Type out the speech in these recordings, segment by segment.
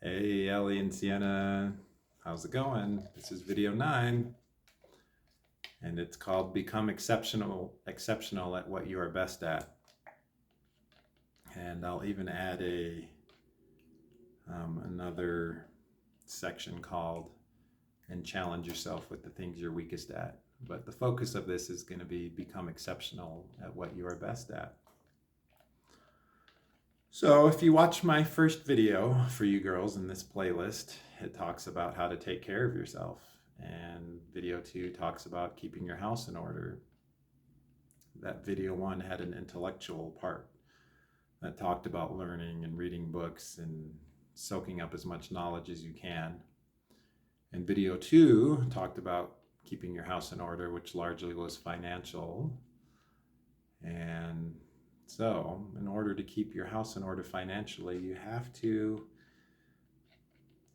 Hey, Ellie and Sienna, how's it going? This is video 9, and it's called Become Exceptional at What You Are Best At. And I'll even add another section called And Challenge Yourself with the Things You're Weakest at. But the focus of this is going to be Become Exceptional at What You Are Best at. So if you watch my first video for you girls in this playlist, it talks about how to take care of yourself. And video 2 talks about keeping your house in order. That video 1 had an intellectual part that talked about learning and reading books and soaking up as much knowledge as you can. And video 2 talked about keeping your house in order, which largely was financial. And so, in order to keep your house in order financially, you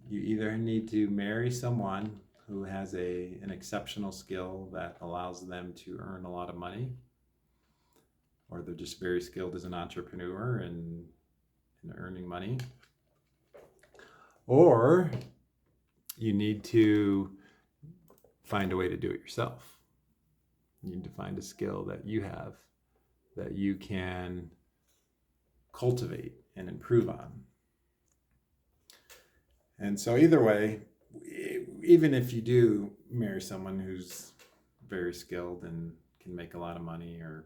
either need to marry someone who has an exceptional skill that allows them to earn a lot of money, or they're just very skilled as an entrepreneur and earning money, or you need to find a way to do it yourself. You need to find a skill that you have that you can cultivate and improve on. And so either way, even if you do marry someone who's very skilled and can make a lot of money, or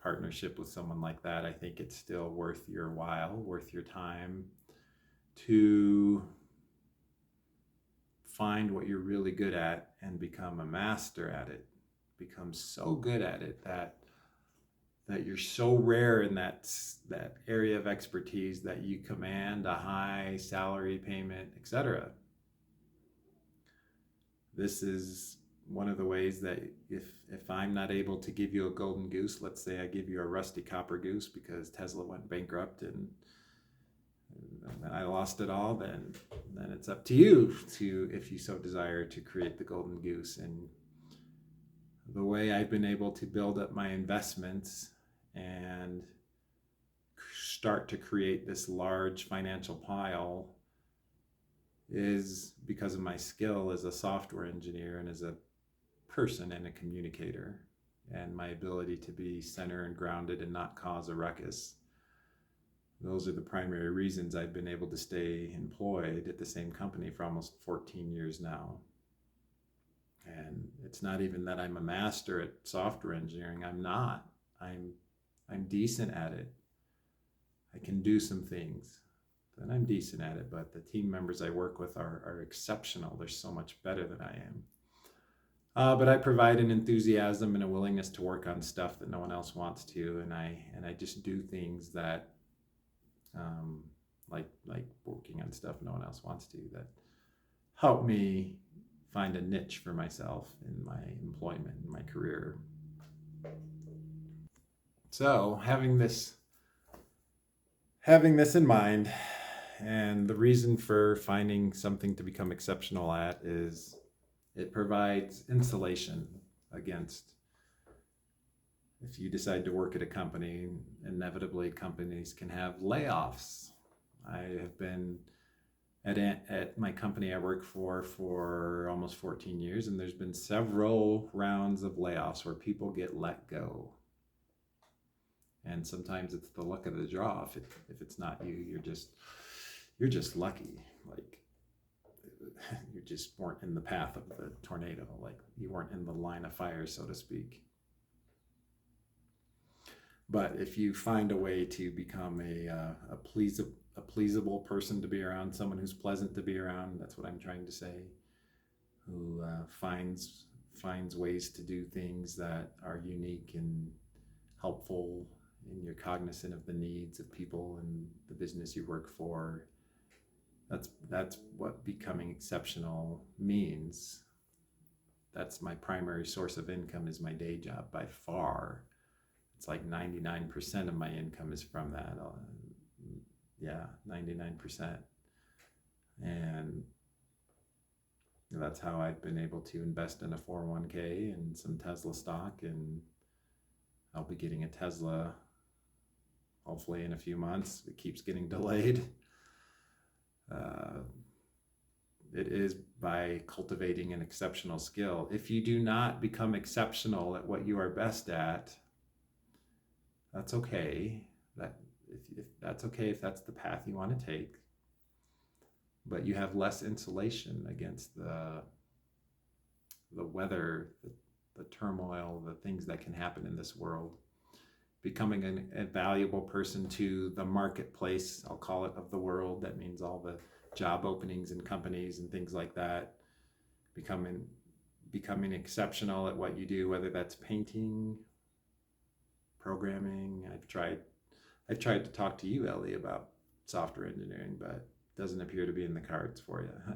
partnership with someone like that, I think it's still worth your while, worth your time to find what you're really good at and become a master at it. Become so good at it that you're so rare in that area of expertise that you command a high salary payment, etc. This is one of the ways that if I'm not able to give you a golden goose, let's say I give you a rusty copper goose because Tesla went bankrupt and I lost it all, then it's up to you to, if you so desire, to create the golden goose. And the way I've been able to build up my investments and start to create this large financial pile is because of my skill as a software engineer and as a person and a communicator, and my ability to be centered and grounded and not cause a ruckus. Those are the primary reasons I've been able to stay employed at the same company for almost 14 years now. And it's not even that I'm a master at software engineering. I'm not. I'm decent at it. I can do some things, and I'm decent at it, but the team members I work with are exceptional. They're so much better than I am. But I provide an enthusiasm and a willingness to work on stuff that no one else wants to, and I just do things that, like working on stuff no one else wants to, that help me find a niche for myself in my employment, in my career. So having this in mind, and the reason for finding something to become exceptional at is it provides insulation against, if you decide to work at a company, inevitably companies can have layoffs. I have been at my company I work for almost 14 years, and there's been several rounds of layoffs where people get let go. And sometimes it's the luck of the draw. If it's not you, you're just lucky. Like, you just weren't in the path of the tornado. Like, you weren't in the line of fire, so to speak. But if you find a way to become a pleasable person to be around, someone who's pleasant to be around, that's what I'm trying to say, who finds ways to do things that are unique and helpful, and you're cognizant of the needs of people and the business you work for, that's what becoming exceptional means. That's my primary source of income, is my day job by far. It's like 99% of my income is from that. Yeah, 99%. And that's how I've been able to invest in a 401k and some Tesla stock, and I'll be getting a Tesla hopefully in a few months. It keeps getting delayed. It is by cultivating an exceptional skill. If you do not become exceptional at what you are best at, that's okay. If that's okay, if that's the path you want to take, but you have less insulation against the weather, the turmoil, the things that can happen in this world. Becoming a valuable person to the marketplace, I'll call it, of the world. That means all the job openings and companies and things like that. Becoming exceptional at what you do, whether that's painting, programming. I've tried to talk to you, Ellie, about software engineering, but it doesn't appear to be in the cards for you.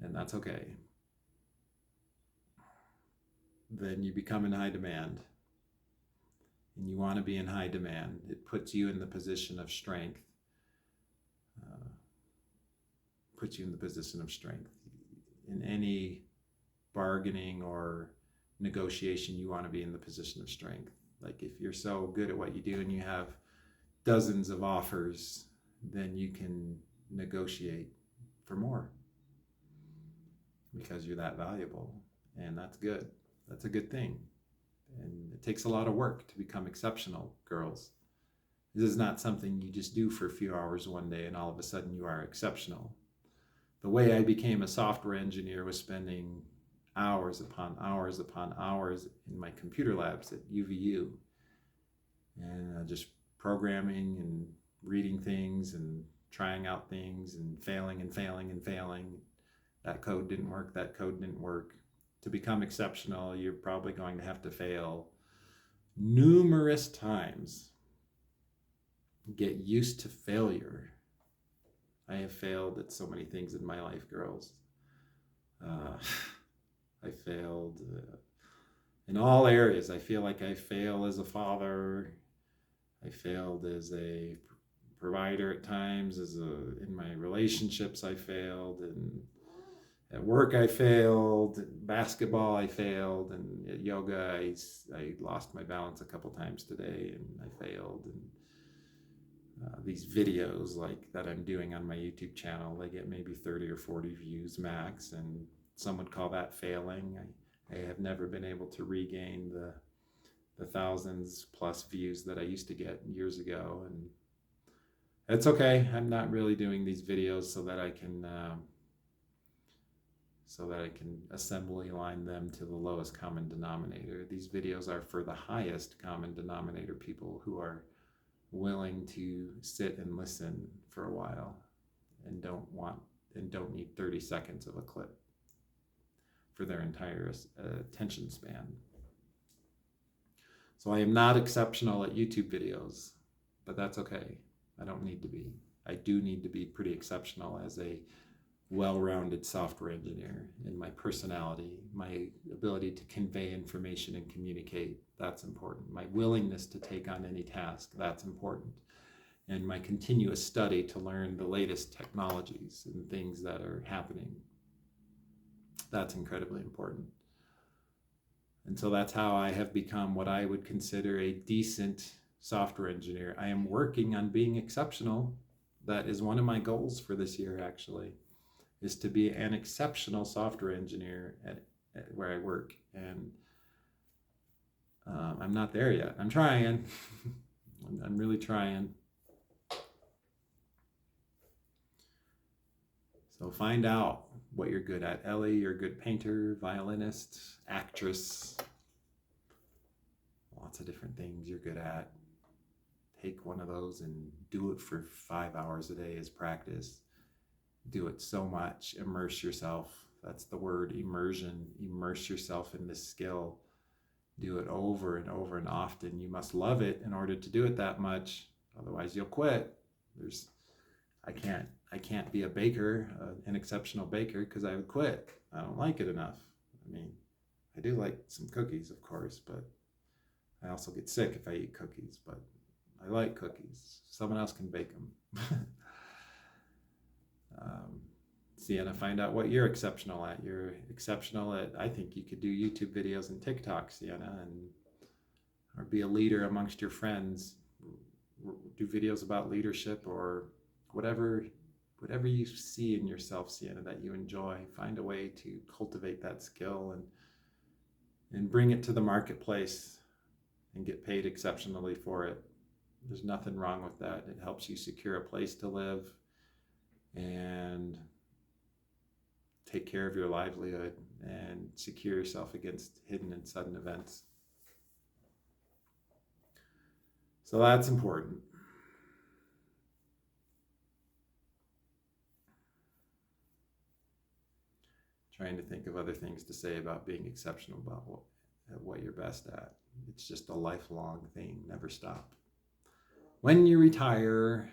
And that's okay. Then you become in high demand. And you want to be in high demand. It puts you in the position of strength. In any bargaining or negotiation, you want to be in the position of strength. Like if you're so good at what you do and you have dozens of offers, then you can negotiate for more because you're that valuable. And that's good. That's a good thing. And it takes a lot of work to become exceptional, girls. This is not something you just do for a few hours one day and all of a sudden you are exceptional. The way I became a software engineer was spending hours upon hours upon hours in my computer labs at UVU, and just programming and reading things and trying out things and failing and failing and failing. That code didn't work. That code didn't work. To become exceptional, you're probably going to have to fail numerous times. Get used to failure. I have failed at so many things in my life, girls. I failed in all areas. I feel like I fail as a father. I failed as a provider at times. In my relationships, I failed, and at work I failed. At basketball I failed, and at yoga I lost my balance a couple times today, and I failed. And these videos like that I'm doing on my YouTube channel, they get maybe 30 or 40 views max, and some would call that failing. I have never been able to regain the thousands plus views that I used to get years ago, and it's okay. I'm not really doing these videos so that I can assembly line them to the lowest common denominator. These videos are for the highest common denominator, people who are willing to sit and listen for a while and don't need 30 seconds of a clip for their entire attention span. So I am not exceptional at YouTube videos, but that's okay. I don't need to be. I do need to be pretty exceptional as a well-rounded software engineer in my personality, my ability to convey information and communicate. That's important. My willingness to take on any task. That's important. And my continuous study to learn the latest technologies and things that are happening. That's incredibly important. And so that's how I have become what I would consider a decent software engineer. I am working on being exceptional. That is one of my goals for this year, actually, is to be an exceptional software engineer at where I work. And I'm not there yet. I'm trying. I'm really trying. So find out what you're good at. Ellie, you're a good painter, violinist, actress. Lots of different things you're good at. Take one of those and do it for 5 hours a day as practice. Do it so much. Immerse yourself. That's the word, immersion. Immerse yourself in this skill. Do it over and over and often. You must love it in order to do it that much. Otherwise you'll quit. I can't be a baker, an exceptional baker, because I would quit. I don't like it enough. I mean, I do like some cookies, of course, but I also get sick if I eat cookies, but I like cookies. Someone else can bake them. Sienna, find out what you're exceptional at. You're exceptional at, I think you could do YouTube videos and TikTok, Sienna, or be a leader amongst your friends. Do videos about leadership or whatever whatever you see in yourself, Sienna, that you enjoy, find a way to cultivate that skill and bring it to the marketplace and get paid exceptionally for it. There's nothing wrong with that. It helps you secure a place to live and take care of your livelihood and secure yourself against hidden and sudden events. So that's important. Trying to think of other things to say about being exceptional about what you're best at. It's just a lifelong thing, never stop. When you retire,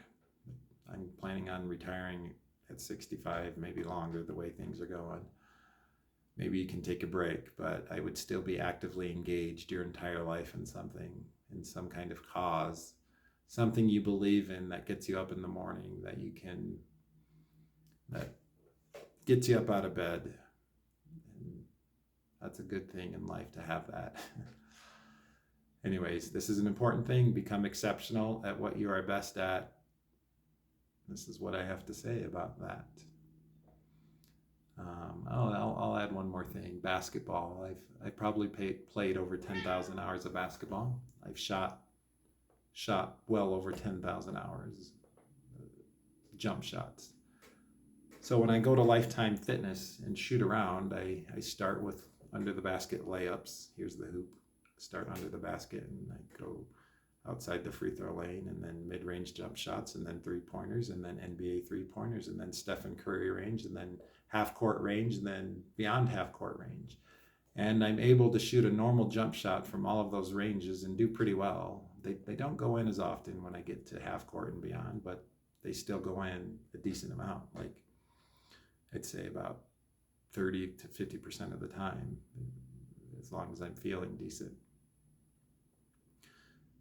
I'm planning on retiring at 65, maybe longer, the way things are going. Maybe you can take a break, but I would still be actively engaged your entire life in something, in some kind of cause, something you believe in that gets you up in the morning, that gets you up out of bed. And that's a good thing in life to have that. Anyways, this is an important thing. Become exceptional at what you are best at. This is what I have to say about that. I'll add one more thing. Basketball. I've probably played over 10,000 hours of basketball. I've shot well over 10,000 hours jump shots. So when I go to Lifetime Fitness and shoot around, I start with under the basket layups. Here's the hoop. Start under the basket and I go outside the free throw lane, and then mid-range jump shots, and then three-pointers, and then NBA three-pointers, and then Stephen Curry range, and then half-court range, and then beyond half-court range. And I'm able to shoot a normal jump shot from all of those ranges and do pretty well. They don't go in as often when I get to half-court and beyond, but they still go in a decent amount, like I'd say about 30 to 50% of the time, as long as I'm feeling decent.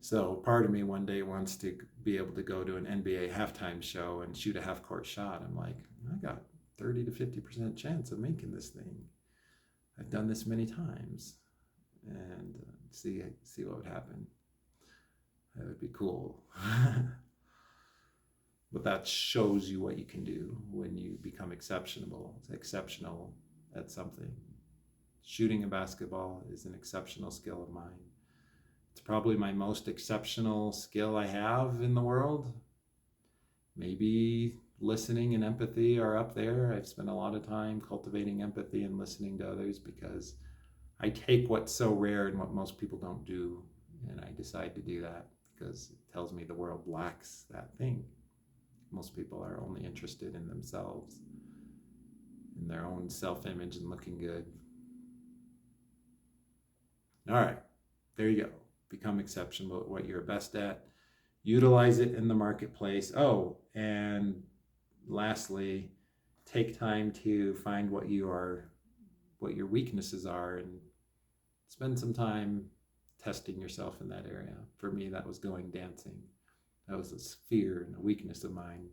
So part of me one day wants to be able to go to an NBA halftime show and shoot a half-court shot. I'm like, I got 30 to 50% chance of making this thing. I've done this many times, and see what would happen. That would be cool. But that shows you what you can do when you become exceptional at something. Shooting a basketball is an exceptional skill of mine. It's probably my most exceptional skill I have in the world. Maybe listening and empathy are up there. I've spent a lot of time cultivating empathy and listening to others because I take what's so rare and what most people don't do, and I decide to do that because it tells me the world lacks that thing. Most people are only interested in themselves, in their own self-image and looking good. All right, there you go. Become exceptional at what you're best at. Utilize it in the marketplace. Oh, and lastly, take time to find what your weaknesses are, and spend some time testing yourself in that area. For me, that was going dancing. That was a fear and a weakness of mine.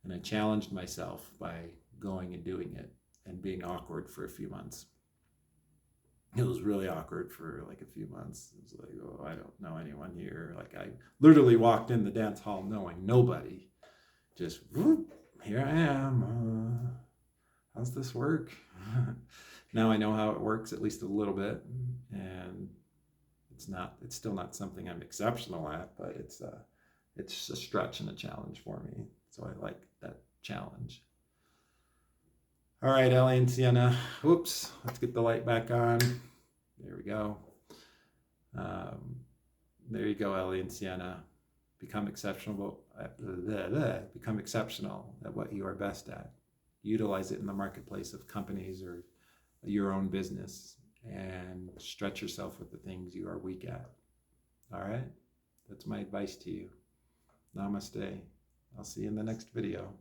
And I challenged myself by going and doing it and being awkward for a few months. It was really awkward for like a few months. It was like, oh, I don't know anyone here. Like I literally walked in the dance hall knowing nobody. Just, whoop, here I am. How's this work? Now I know how it works at least a little bit. And it's still not something I'm exceptional at, but it's a stretch and a challenge for me. So I like that challenge. All right, Ellie and Sienna. Whoops. Let's get the light back on. There we go. There you go, Ellie and Sienna. Become exceptional at what you are best at. Utilize it in the marketplace of companies or your own business, and stretch yourself with the things you are weak at. All right? That's my advice to you. Namaste. I'll see you in the next video.